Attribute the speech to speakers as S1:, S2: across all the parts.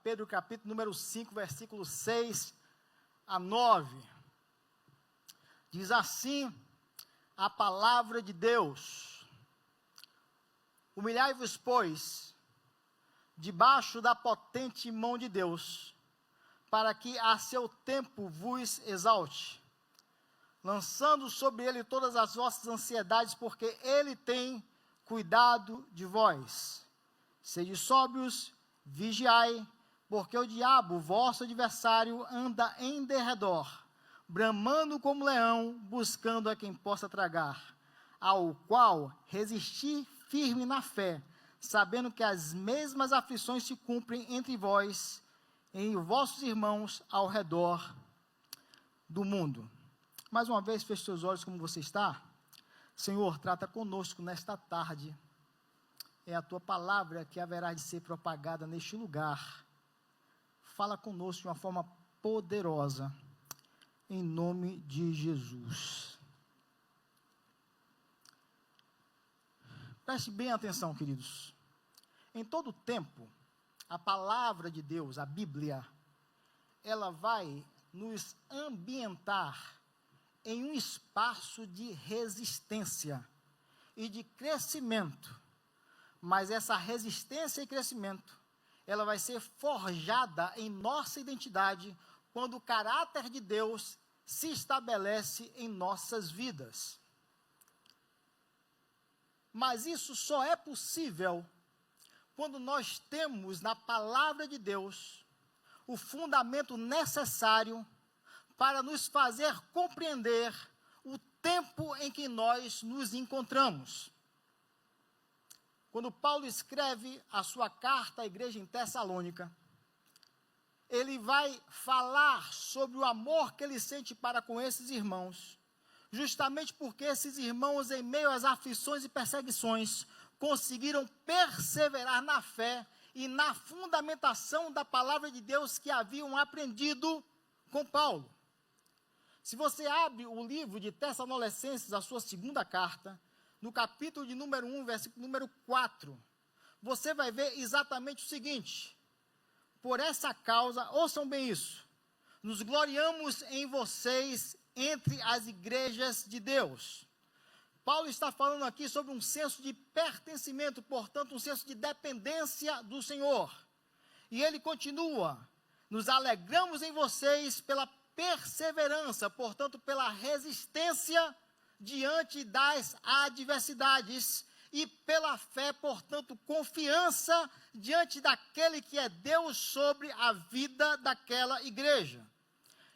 S1: Pedro, capítulo número 5, versículos 6 a 9. Diz assim a palavra de Deus: humilhai-vos, pois, debaixo da potente mão de Deus, para que a seu tempo vos exalte, lançando sobre ele todas as vossas ansiedades, porque ele tem cuidado de vós. Sede sóbrios, vigiai, porque o diabo, vosso adversário, anda em derredor, bramando como leão, buscando a quem possa tragar, ao qual resistir firme na fé, sabendo que as mesmas aflições se cumprem entre vós e em vossos irmãos ao redor do mundo. Mais uma vez, feche seus olhos como você está. Senhor, trata conosco nesta tarde. É a tua palavra que haverá de ser propagada neste lugar. Fala conosco de uma forma poderosa, em nome de Jesus. Preste bem atenção, queridos. Em todo tempo, a palavra de Deus, a Bíblia, ela vai nos ambientar em um espaço de resistência e de crescimento. Mas essa resistência e crescimento, ela vai ser forjada em nossa identidade quando o caráter de Deus se estabelece em nossas vidas. Mas isso só é possível quando nós temos na palavra de Deus o fundamento necessário para nos fazer compreender o tempo em que nós nos encontramos. Quando Paulo escreve a sua carta à igreja em Tessalônica, ele vai falar sobre o amor que ele sente para com esses irmãos, justamente porque esses irmãos, em meio às aflições e perseguições, conseguiram perseverar na fé e na fundamentação da palavra de Deus que haviam aprendido com Paulo. Se você abre o livro de Tessalonicenses, a sua segunda carta, no capítulo de número 1, versículo número 4, você vai ver exatamente o seguinte: por essa causa, ouçam bem isso, nos gloriamos em vocês entre as igrejas de Deus. Paulo está falando aqui sobre um senso de pertencimento, portanto, um senso de dependência do Senhor. E ele continua: nos alegramos em vocês pela perseverança, portanto, pela resistência diante das adversidades, e pela fé, portanto, confiança diante daquele que é Deus sobre a vida daquela igreja.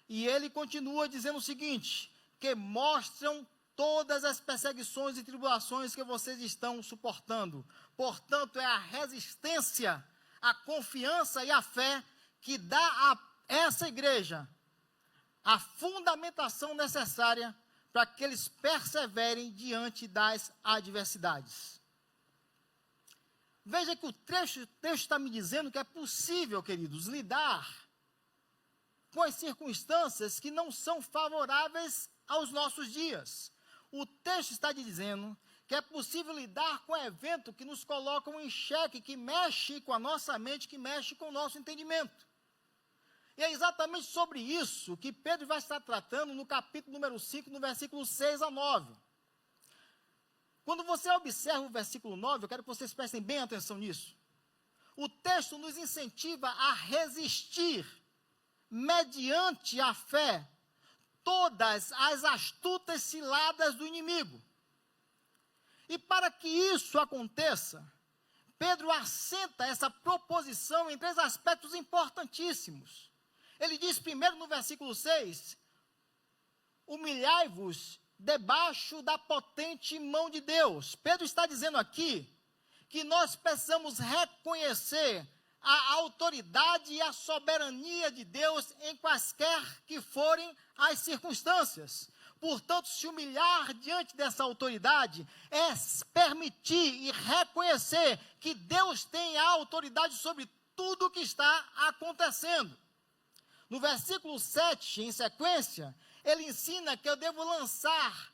S1: E ele continua dizendo o seguinte: que mostram todas as perseguições e tribulações que vocês estão suportando. Portanto, é a resistência, a confiança e a fé que dá a essa igreja a fundamentação necessária para que eles perseverem diante das adversidades. Veja que o texto está me dizendo que é possível, queridos, lidar com as circunstâncias que não são favoráveis aos nossos dias. O texto está dizendo que é possível lidar com eventos que nos colocam em xeque, que mexe com a nossa mente, que mexe com o nosso entendimento. E é exatamente sobre isso que Pedro vai estar tratando no capítulo número 5, no versículo 6 a 9. Quando você observa o versículo 9, eu quero que vocês prestem bem atenção nisso. O texto nos incentiva a resistir, mediante a fé, todas as astutas ciladas do inimigo. E para que isso aconteça, Pedro assenta essa proposição em três aspectos importantíssimos. Ele diz primeiro no versículo 6, humilhai-vos debaixo da potente mão de Deus. Pedro está dizendo aqui que nós precisamos reconhecer a autoridade e a soberania de Deus em quaisquer que forem as circunstâncias. Portanto, se humilhar diante dessa autoridade é permitir e reconhecer que Deus tem a autoridade sobre tudo o que está acontecendo. No versículo 7, em sequência, ele ensina que eu devo lançar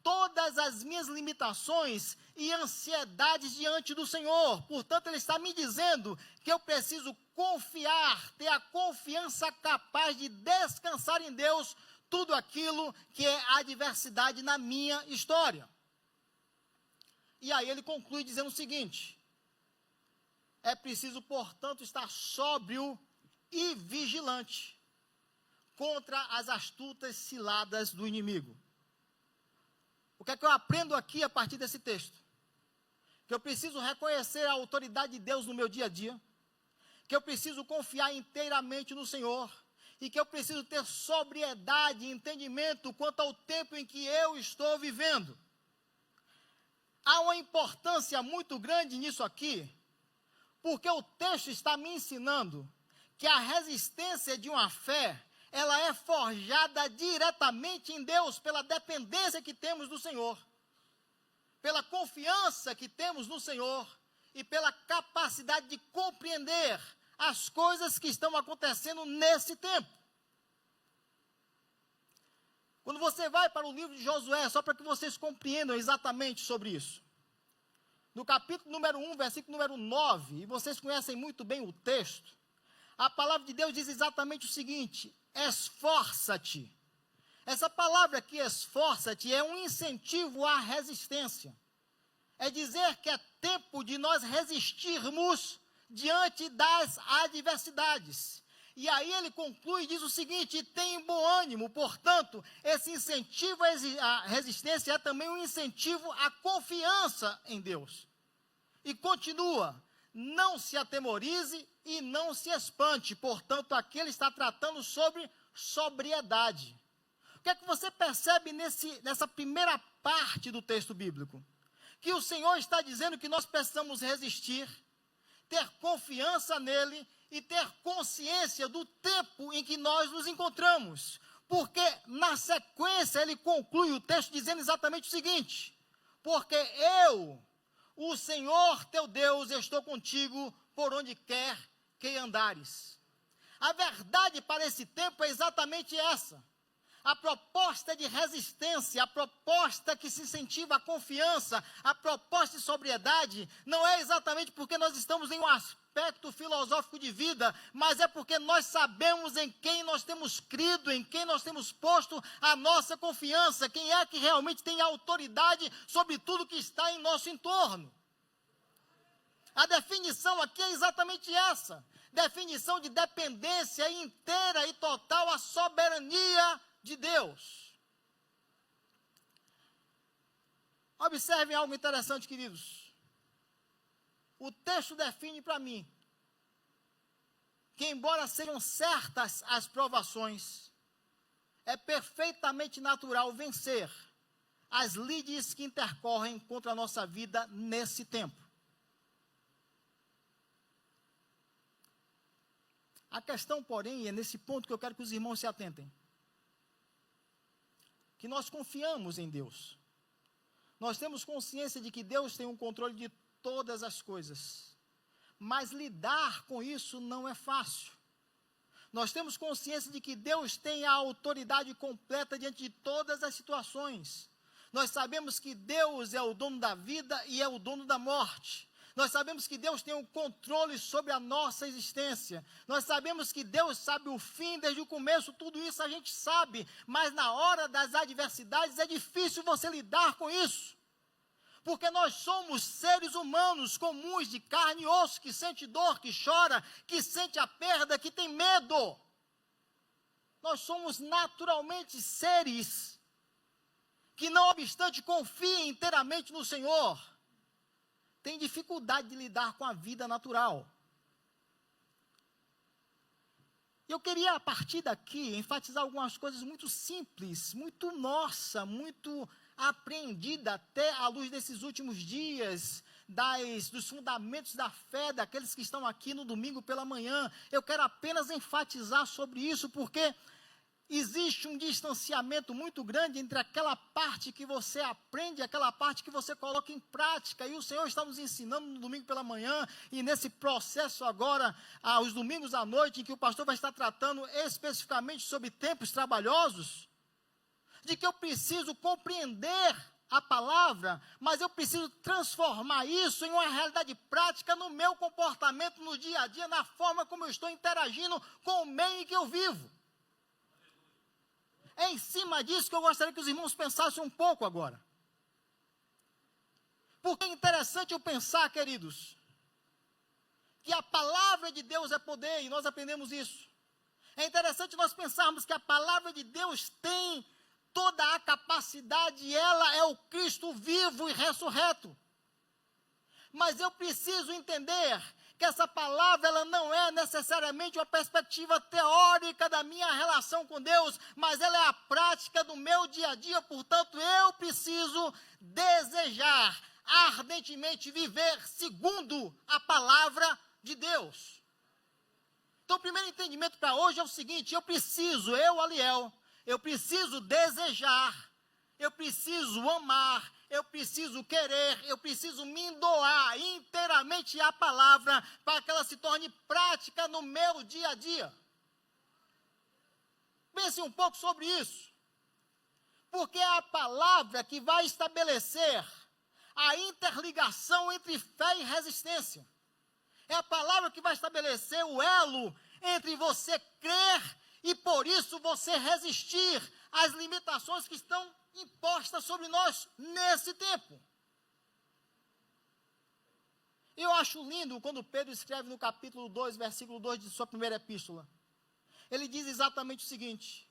S1: todas as minhas limitações e ansiedades diante do Senhor. Portanto, Ele está me dizendo que eu preciso confiar, ter a confiança capaz de descansar em Deus tudo aquilo que é adversidade na minha história. E aí ele conclui dizendo o seguinte: é preciso, portanto, estar sóbrio e vigilante contra as astutas ciladas do inimigo. O que é que eu aprendo aqui a partir desse texto? Que eu preciso reconhecer a autoridade de Deus no meu dia a dia, que eu preciso confiar inteiramente no Senhor, e que eu preciso ter sobriedade e entendimento quanto ao tempo em que eu estou vivendo. Há uma importância muito grande nisso aqui, porque o texto está me ensinando que a resistência de uma fé, ela é forjada diretamente em Deus, pela dependência que temos do Senhor, pela confiança que temos no Senhor e pela capacidade de compreender as coisas que estão acontecendo nesse tempo. Quando você vai para o livro de Josué, só para que vocês compreendam exatamente sobre isso, no capítulo número 1, versículo número 9, e vocês conhecem muito bem o texto, a palavra de Deus diz exatamente o seguinte: esforça-te. Essa palavra aqui, esforça-te, é um incentivo à resistência. É dizer que é tempo de nós resistirmos diante das adversidades. E aí ele conclui e diz o seguinte: tem bom ânimo. Portanto, esse incentivo à resistência é também um incentivo à confiança em Deus. E continua: não se atemorize e não se espante. Portanto, aqui ele está tratando sobre sobriedade. O que é que você percebe nessa primeira parte do texto bíblico? Que o Senhor está dizendo que nós precisamos resistir, ter confiança nele e ter consciência do tempo em que nós nos encontramos. Porque na sequência ele conclui o texto dizendo exatamente o seguinte: porque eu, o Senhor teu Deus, estou contigo por onde quer que andares. A verdade para esse tempo é exatamente essa. A proposta de resistência, a proposta que se incentiva a confiança, a proposta de sobriedade, não é exatamente porque nós estamos em um aspecto filosófico de vida, mas é porque nós sabemos em quem nós temos crido, em quem nós temos posto a nossa confiança, quem é que realmente tem autoridade sobre tudo que está em nosso entorno. A definição aqui é exatamente essa, definição de dependência inteira e total à soberania de Deus. Observem algo interessante, queridos. O texto define para mim que, embora sejam certas as provações, é perfeitamente natural vencer as lides que intercorrem contra a nossa vida nesse tempo. A questão, porém, é nesse ponto que eu quero que os irmãos se atentem. Que nós confiamos em Deus. Nós temos consciência de que Deus tem um controle de todas as coisas. Mas lidar com isso não é fácil. Nós temos consciência de que Deus tem a autoridade completa diante de todas as situações. Nós sabemos que Deus é o dono da vida e é o dono da morte. Nós sabemos que Deus tem o controle sobre a nossa existência. Nós sabemos que Deus sabe o fim desde o começo, tudo isso a gente sabe. Mas na hora das adversidades é difícil você lidar com isso. Porque nós somos seres humanos comuns de carne e osso, que sente dor, que chora, que sente a perda, que tem medo. Nós somos naturalmente seres que, não obstante, confiam inteiramente no Senhor, tem dificuldade de lidar com a vida natural. Eu queria, a partir daqui, enfatizar algumas coisas muito simples, muito muito apreendida até à luz desses últimos dias, dos fundamentos da fé, daqueles que estão aqui no domingo pela manhã. Eu quero apenas enfatizar sobre isso, porque existe um distanciamento muito grande entre aquela parte que você aprende e aquela parte que você coloca em prática. E o Senhor está nos ensinando no domingo pela manhã, e nesse processo agora, aos domingos à noite, em que o pastor vai estar tratando especificamente sobre tempos trabalhosos, de que eu preciso compreender a palavra, mas eu preciso transformar isso em uma realidade prática no meu comportamento, no dia a dia, na forma como eu estou interagindo com o meio em que eu vivo. É em cima disso que eu gostaria que os irmãos pensassem um pouco agora. Porque é interessante eu pensar, queridos, que a palavra de Deus é poder, e nós aprendemos isso. É interessante nós pensarmos que a palavra de Deus tem toda a capacidade, e ela é o Cristo vivo e ressurreto. Mas eu preciso entender que essa palavra, ela não é necessariamente uma perspectiva teórica da minha relação com Deus, mas ela é a prática do meu dia a dia. Portanto, eu preciso desejar ardentemente viver segundo a palavra de Deus. Então, o primeiro entendimento para hoje é o seguinte: Aliel, eu preciso desejar, eu preciso amar, eu preciso querer, eu preciso me doar inteiramente à palavra para que ela se torne prática no meu dia a dia. Pense um pouco sobre isso, porque é a palavra que vai estabelecer a interligação entre fé e resistência. É a palavra que vai estabelecer o elo entre você crer e, por isso, você resistir às limitações que estão impostas sobre nós nesse tempo. Eu acho lindo quando Pedro escreve no capítulo 2, versículo 2 de sua primeira epístola. Ele diz exatamente o seguinte: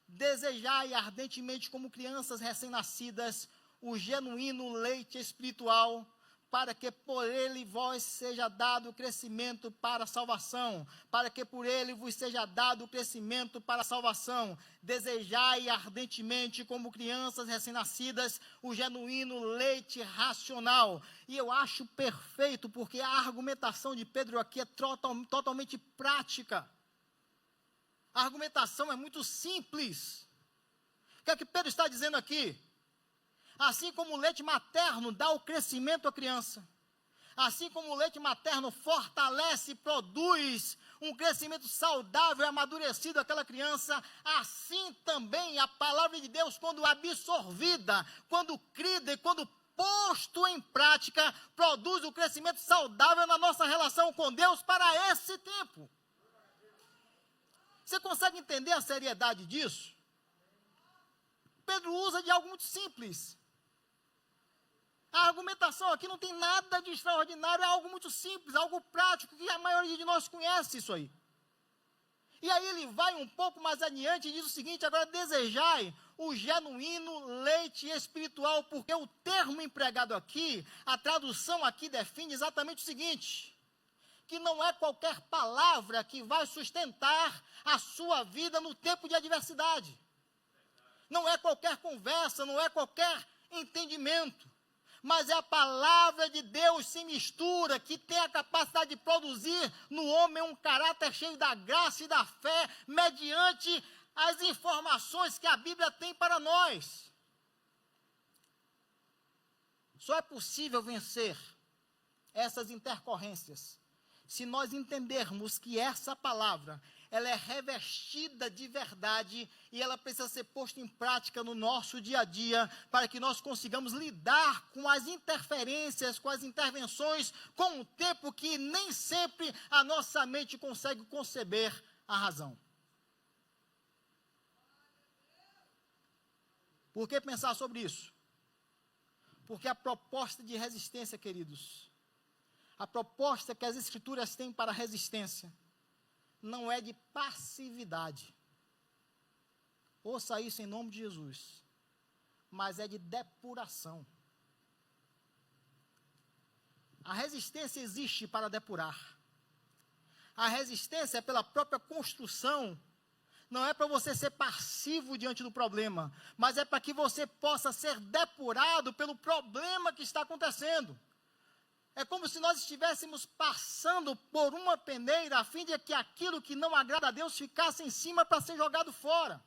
S1: desejai ardentemente como crianças recém-nascidas o genuíno leite espiritual, para que por ele vos seja dado o crescimento para a salvação, para que por ele vos seja dado o crescimento para a salvação. Desejai ardentemente, como crianças recém-nascidas, o genuíno leite racional. E eu acho perfeito, porque a argumentação de Pedro aqui é totalmente prática. A argumentação é muito simples. O que é que Pedro está dizendo aqui? Assim como o leite materno dá o crescimento à criança, assim como o leite materno fortalece e produz um crescimento saudável e amadurecido àquela criança, assim também a palavra de Deus, quando absorvida, quando crida e quando posto em prática, produz o crescimento saudável na nossa relação com Deus para esse tempo. Você consegue entender a seriedade disso? Pedro usa de algo muito simples. A argumentação aqui não tem nada de extraordinário, é algo muito simples, algo prático, que a maioria de nós conhece isso aí. E aí ele vai um pouco mais adiante e diz o seguinte: agora desejai o genuíno leite espiritual, porque o termo empregado aqui, a tradução aqui define exatamente o seguinte: que não é qualquer palavra que vai sustentar a sua vida no tempo de adversidade. Não é qualquer conversa, não é qualquer entendimento, mas é a palavra de Deus sem mistura, que tem a capacidade de produzir no homem um caráter cheio da graça e da fé, mediante as informações que a Bíblia tem para nós. Só é possível vencer essas intercorrências se nós entendermos que essa palavra, ela é revestida de verdade e ela precisa ser posta em prática no nosso dia a dia, para que nós consigamos lidar com as interferências, com as intervenções, com um tempo que nem sempre a nossa mente consegue conceber a razão. Por que pensar sobre isso? Porque a proposta de resistência, queridos, a proposta que as Escrituras têm para a resistência, não é de passividade. Ouça isso em nome de Jesus. Mas é de depuração. A resistência existe para depurar. A resistência é pela própria construção. Não é para você ser passivo diante do problema, mas é para que você possa ser depurado pelo problema que está acontecendo. É como se nós estivéssemos passando por uma peneira, a fim de que aquilo que não agrada a Deus ficasse em cima para ser jogado fora.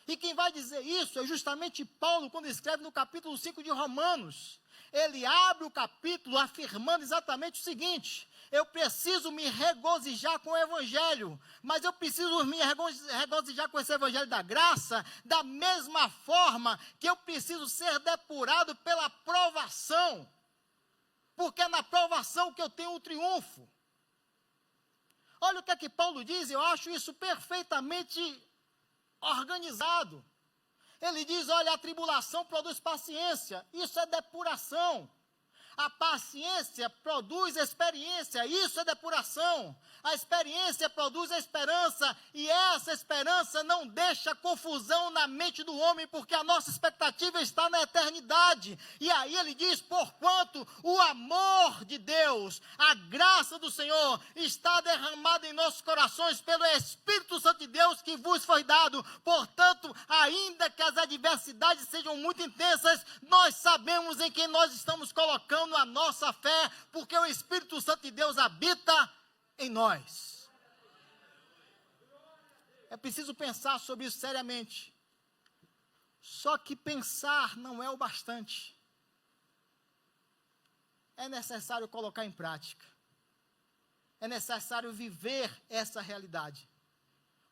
S1: E quem vai dizer isso é justamente Paulo, quando escreve no capítulo 5 de Romanos. Ele abre o capítulo afirmando exatamente o seguinte: Eu preciso me regozijar com o Evangelho, mas eu preciso me regozijar com esse Evangelho da graça, da mesma forma que eu preciso ser depurado pela provação, porque é na provação que eu tenho o triunfo. Olha o que é que Paulo diz, eu acho isso perfeitamente organizado. Ele diz, olha, a tribulação produz paciência, isso é depuração. A paciência produz experiência, isso é depuração. A experiência produz a esperança, e essa esperança não deixa confusão na mente do homem, porque a nossa expectativa está na eternidade. E aí ele diz, porquanto o amor de Deus, a graça do Senhor, está derramada em nossos corações pelo Espírito Santo de Deus que vos foi dado. Portanto, ainda que as adversidades sejam muito intensas, nós sabemos em quem nós estamos colocando a nossa fé, porque o Espírito Santo de Deus habita em nós. É preciso pensar sobre isso seriamente. Só que pensar não é o bastante. É necessário colocar em prática. É necessário viver essa realidade.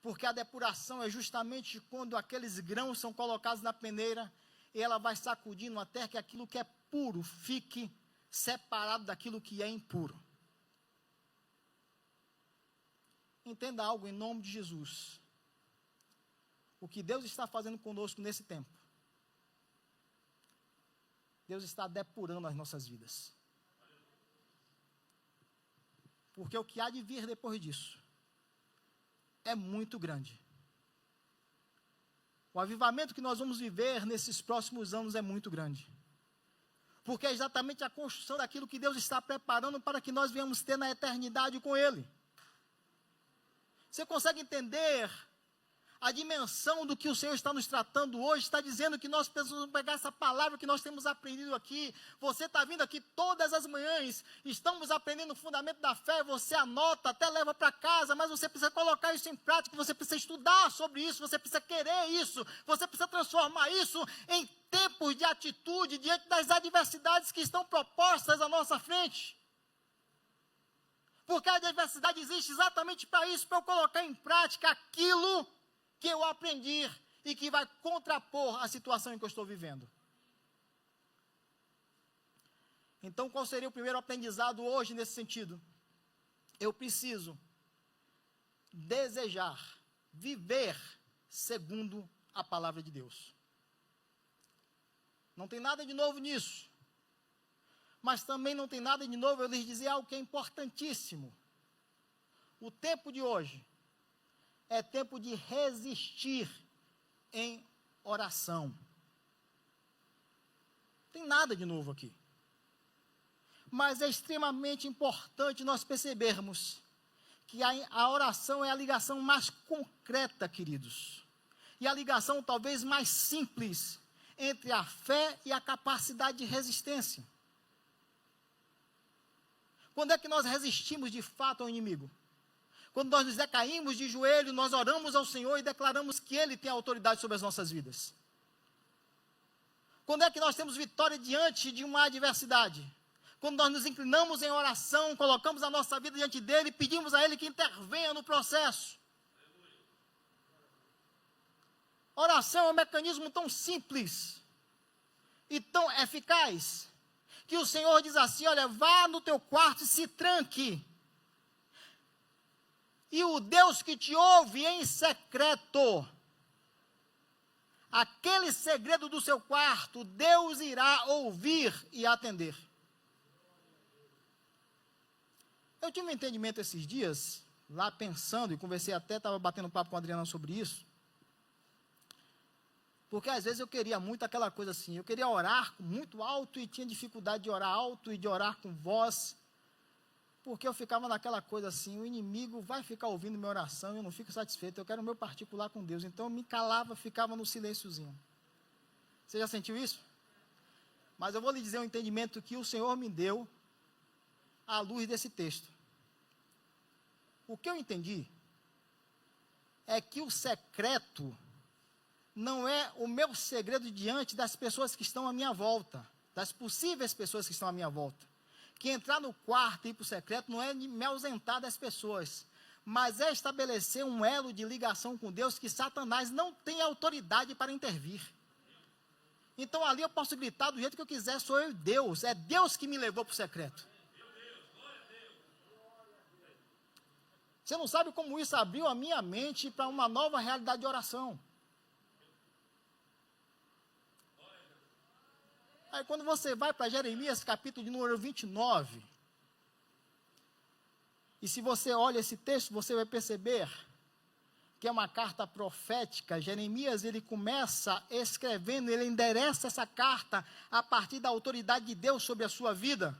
S1: Porque a depuração é justamente quando aqueles grãos são colocados na peneira e ela vai sacudindo até que aquilo que é puro fique separado daquilo que é impuro. Entenda algo em nome de Jesus. O que Deus está fazendo conosco nesse tempo, Deus está depurando as nossas vidas. Porque o que há de vir depois disso é muito grande. O avivamento que nós vamos viver nesses próximos anos é muito grande. Porque é exatamente a construção daquilo que Deus está preparando para que nós venhamos ter na eternidade com Ele. Você consegue entender a dimensão do que o Senhor está nos tratando hoje? Está dizendo que nós precisamos pegar essa palavra que nós temos aprendido aqui. Você está vindo aqui todas as manhãs, estamos aprendendo o fundamento da fé, você anota, até leva para casa, mas você precisa colocar isso em prática, você precisa estudar sobre isso, você precisa querer isso, você precisa transformar isso em tempos de atitude diante das adversidades que estão propostas à nossa frente. Porque a adversidade existe exatamente para isso, para eu colocar em prática aquilo que eu aprendi e que vai contrapor a situação em que eu estou vivendo. Então, qual seria o primeiro aprendizado hoje nesse sentido? Eu preciso desejar, viver segundo a palavra de Deus. Não tem nada de novo nisso. Mas também não tem nada de novo eu lhes dizer algo que é importantíssimo. O tempo de hoje é tempo de resistir em oração. Não tem nada de novo aqui. Mas é extremamente importante nós percebermos que a oração é a ligação mais concreta, queridos. E a ligação talvez mais simples entre a fé e a capacidade de resistência. Quando é que nós resistimos de fato ao inimigo? Quando nós nos decaímos de joelho, nós oramos ao Senhor e declaramos que Ele tem autoridade sobre as nossas vidas. Quando é que nós temos vitória diante de uma adversidade? Quando nós nos inclinamos em oração, colocamos a nossa vida diante dEle e pedimos a Ele que intervenha no processo. Oração é um mecanismo tão simples e tão eficaz, que o Senhor diz assim, olha, vá no teu quarto e se tranque. E o Deus que te ouve em secreto, aquele segredo do seu quarto, Deus irá ouvir e atender. Eu tive um entendimento esses dias, lá pensando, e conversei até, estava batendo papo com a Adriana sobre isso, porque às vezes eu queria muito aquela coisa assim, eu queria orar muito alto e tinha dificuldade de orar alto e de orar com voz, porque eu ficava naquela coisa assim, o inimigo vai ficar ouvindo minha oração e eu não fico satisfeito, eu quero o meu particular com Deus, então eu me calava, ficava no silênciozinho. Você já sentiu isso? Mas eu vou lhe dizer um entendimento que o Senhor me deu à luz desse texto. O que eu entendi é que o secreto não é o meu segredo diante das pessoas que estão à minha volta, das possíveis pessoas que estão à minha volta. que entrar no quarto e ir para o secreto não é me ausentar das pessoas, mas é estabelecer um elo de ligação com Deus que Satanás não tem autoridade para intervir. Então ali eu posso gritar do jeito que eu quiser, sou eu e Deus, é Deus que me levou para o secreto. Você não sabe como isso abriu a minha mente para uma nova realidade de oração. Aí quando você vai para Jeremias, capítulo de número 29, e se você olha esse texto, você vai perceber que é uma carta profética. Jeremias, ele começa escrevendo, ele endereça essa carta a partir da autoridade de Deus sobre a sua vida,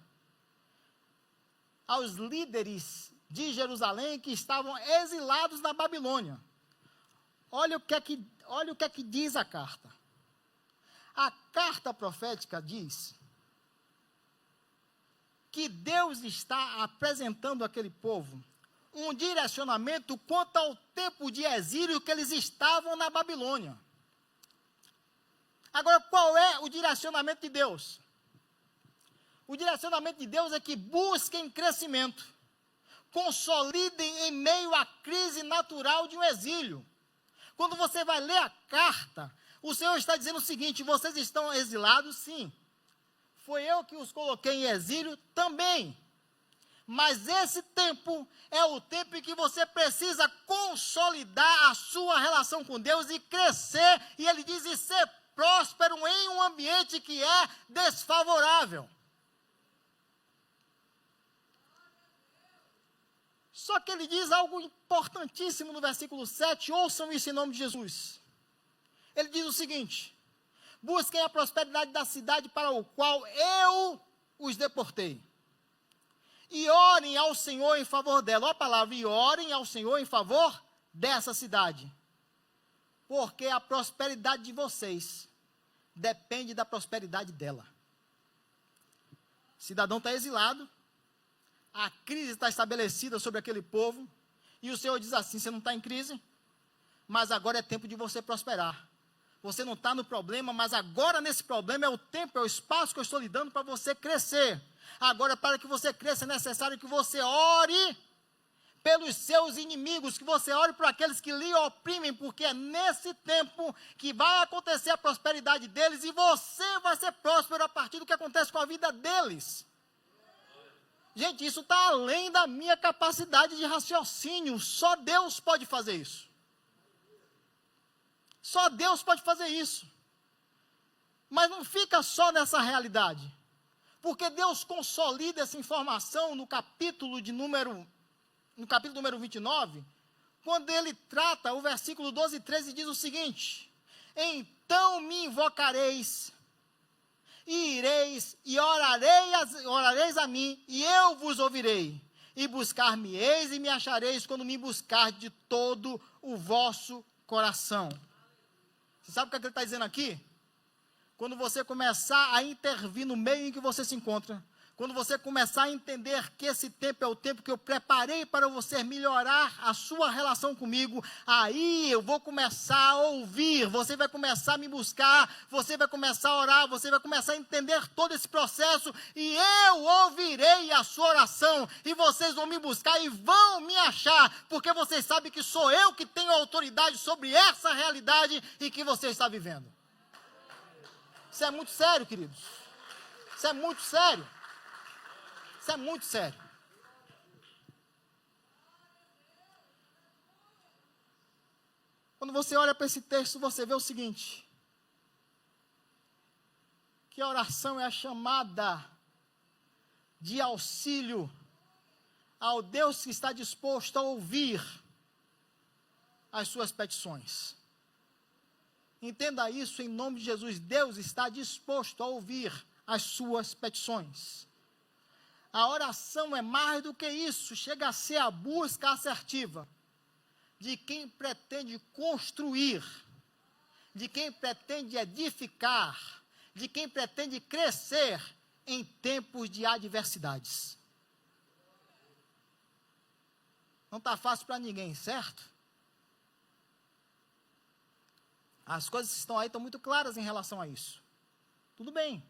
S1: aos líderes de Jerusalém que estavam exilados na Babilônia. Olha o que é que diz a carta. A carta profética diz que Deus está apresentando àquele povo um direcionamento quanto ao tempo de exílio que eles estavam na Babilônia. Agora, qual é o direcionamento de Deus? O direcionamento de Deus é que busquem crescimento, consolidem em meio à crise natural de um exílio. Quando você vai ler a carta, o Senhor está dizendo o seguinte: vocês estão exilados, sim. Foi eu que os coloquei em exílio também. Mas esse tempo é o tempo em que você precisa consolidar a sua relação com Deus e crescer, e ele diz, e ser próspero em um ambiente que é desfavorável. Só que ele diz algo importantíssimo no versículo 7, ouçam isso em nome de Jesus. Ele diz o seguinte: busquem a prosperidade da cidade para o qual eu os deportei. E orem ao Senhor em favor dela. Olha a palavra, e orem ao Senhor em favor dessa cidade. Porque a prosperidade de vocês depende da prosperidade dela. O cidadão está exilado, a crise está estabelecida sobre aquele povo, e o Senhor diz assim: você não está em crise, mas agora é tempo de você prosperar. Você não está no problema, mas agora nesse problema é o tempo, é o espaço que eu estou lhe dando para você crescer. Agora, para que você cresça, é necessário que você ore pelos seus inimigos, que você ore por aqueles que lhe oprimem, porque é nesse tempo que vai acontecer a prosperidade deles, e você vai ser próspero a partir do que acontece com a vida deles. Gente, isso está além da minha capacidade de raciocínio, só Deus pode fazer isso. Só Deus pode fazer isso. Mas não fica só nessa realidade, porque Deus consolida essa informação no capítulo número 29, quando ele trata, o versículo 12 e 13 diz o seguinte: então me invocareis, e ireis, e orareis a mim, e eu vos ouvirei, e buscar-me-eis e me achareis, quando me buscar de todo o vosso coração. Você sabe o que ele está dizendo aqui? Quando você começar a intervir no meio em que você se encontra, quando você começar a entender que esse tempo é o tempo que eu preparei para você melhorar a sua relação comigo, aí eu vou começar a ouvir, você vai começar a me buscar, você vai começar a orar, você vai começar a entender todo esse processo, e eu ouvirei a sua oração, e vocês vão me buscar e vão me achar, porque vocês sabem que sou eu que tenho autoridade sobre essa realidade e que você está vivendo. Isso é muito sério, queridos. Isso é muito sério. Isso é muito sério. Quando você olha para esse texto, você vê o seguinte: que a oração é a chamada de auxílio ao Deus que está disposto a ouvir as suas petições. Entenda isso em nome de Jesus. Deus está disposto a ouvir as suas petições. A oração é mais do que isso, chega a ser a busca assertiva de quem pretende construir, de quem pretende edificar, de quem pretende crescer em tempos de adversidades. Não está fácil para ninguém, certo? As coisas que estão aí estão muito claras em relação a isso. Tudo bem.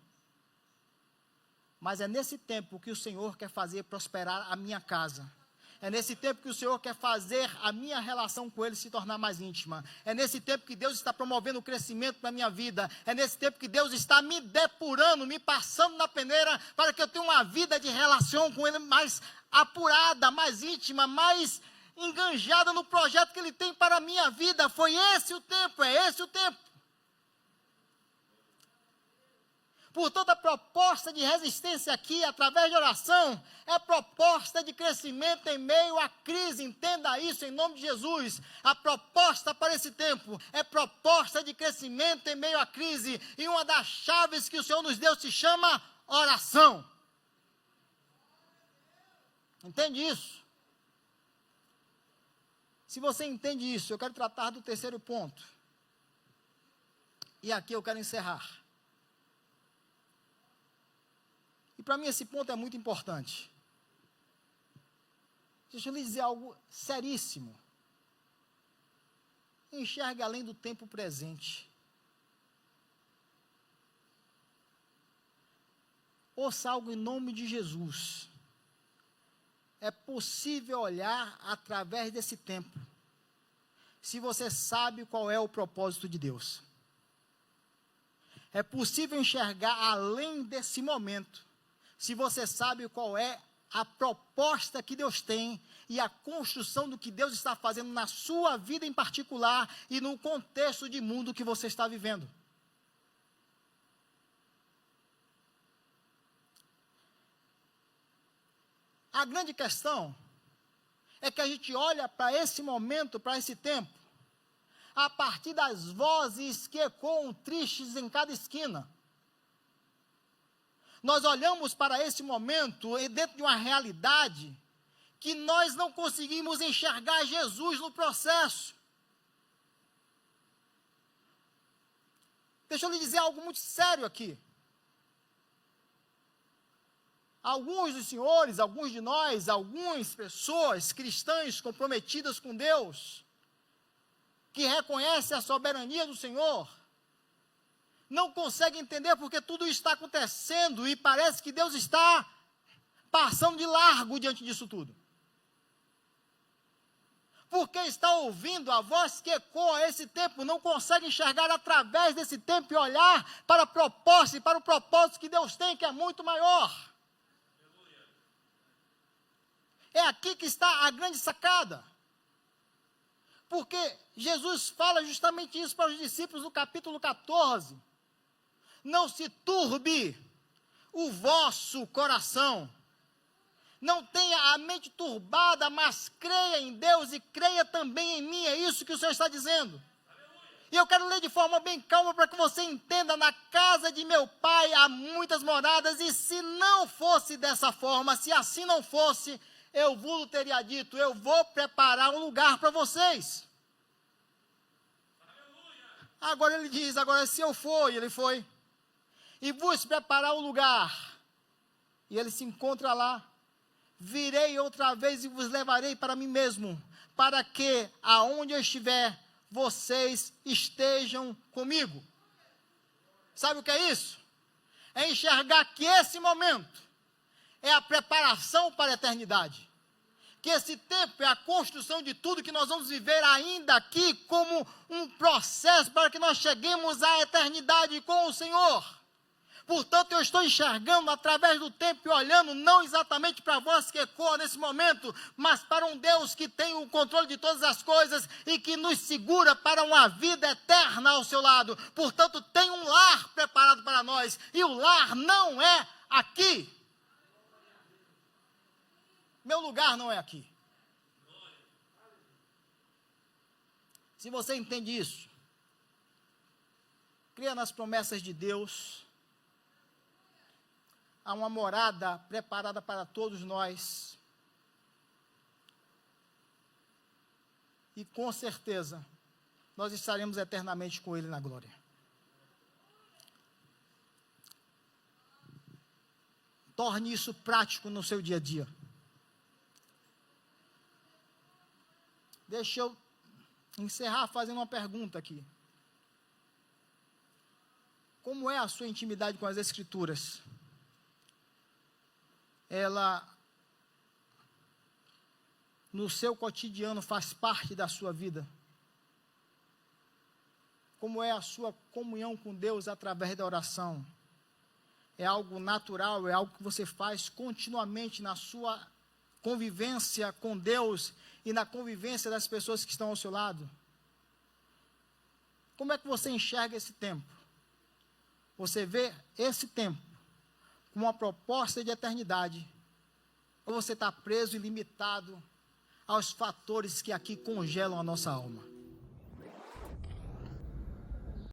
S1: Mas é nesse tempo que o Senhor quer fazer prosperar a minha casa. É nesse tempo que o Senhor quer fazer a minha relação com Ele se tornar mais íntima. É nesse tempo que Deus está promovendo o crescimento na minha vida. É nesse tempo que Deus está me depurando, me passando na peneira, para que eu tenha uma vida de relação com Ele mais apurada, mais íntima, mais enganjada no projeto que Ele tem para a minha vida. Foi esse o tempo, é esse o tempo. Portanto, a proposta de resistência aqui, através de oração, é proposta de crescimento em meio à crise. Entenda isso em nome de Jesus. A proposta para esse tempo é proposta de crescimento em meio à crise. E uma das chaves que o Senhor nos deu se chama oração. Entende isso? Se você entende isso, eu quero tratar do terceiro ponto. E aqui eu quero encerrar. E para mim esse ponto é muito importante. Deixa eu lhe dizer algo seríssimo. Enxergue além do tempo presente. Ouça algo em nome de Jesus. É possível olhar através desse tempo, se você sabe qual é o propósito de Deus. É possível enxergar além desse momento, se você sabe qual é a proposta que Deus tem e a construção do que Deus está fazendo na sua vida em particular e no contexto de mundo que você está vivendo. A grande questão é que a gente olha para esse momento, para esse tempo, a partir das vozes que ecoam tristes em cada esquina. Nós olhamos para esse momento dentro de uma realidade que nós não conseguimos enxergar Jesus no processo. Deixa eu lhe dizer algo muito sério aqui. Alguns dos senhores, alguns de nós, algumas pessoas cristãs comprometidas com Deus, que reconhecem a soberania do Senhor, não conseguem entender porque tudo está acontecendo e parece que Deus está passando de largo diante disso tudo. Porque está ouvindo a voz que ecoa esse tempo, não consegue enxergar através desse tempo e olhar para a proposta e para o propósito que Deus tem, que é muito maior. É aqui que está a grande sacada. Porque Jesus fala justamente isso para os discípulos no capítulo 14. Não se turbe o vosso coração. Não tenha a mente turbada, mas creia em Deus e creia também em mim. É isso que o Senhor está dizendo. E eu quero ler de forma bem calma para que você entenda. Na casa de meu pai há muitas moradas, e se não fosse dessa forma, se assim não fosse, eu vos teria dito, eu vou preparar um lugar para vocês. Agora ele diz, agora se eu for, e ele foi, e vos preparar um lugar, e ele se encontra lá, virei outra vez e vos levarei para mim mesmo, para que, aonde eu estiver, vocês estejam comigo. Sabe o que é isso? É enxergar que esse momento é a preparação para a eternidade. Que esse tempo é a construção de tudo que nós vamos viver ainda aqui como um processo para que nós cheguemos à eternidade com o Senhor. Portanto, eu estou enxergando através do tempo e olhando não exatamente para a voz que ecoa nesse momento, mas para um Deus que tem o controle de todas as coisas e que nos segura para uma vida eterna ao seu lado. Portanto, tem um lar preparado para nós, e o lar não é aqui. Meu lugar não é aqui. Se você entende isso, creia nas promessas de Deus. Há uma morada preparada para todos nós. E com certeza, nós estaremos eternamente com Ele na glória. Torne isso prático no seu dia a dia. Deixa eu encerrar fazendo uma pergunta aqui. Como é a sua intimidade com as Escrituras? ela, no seu cotidiano, faz parte da sua vida? Como é a sua comunhão com Deus através da oração? É algo natural, é algo que você faz continuamente na sua convivência com Deus e na convivência das pessoas que estão ao seu lado? Como é que você enxerga esse tempo? Você vê esse tempo como uma proposta de eternidade, ou você está preso e limitado aos fatores que aqui congelam a nossa alma?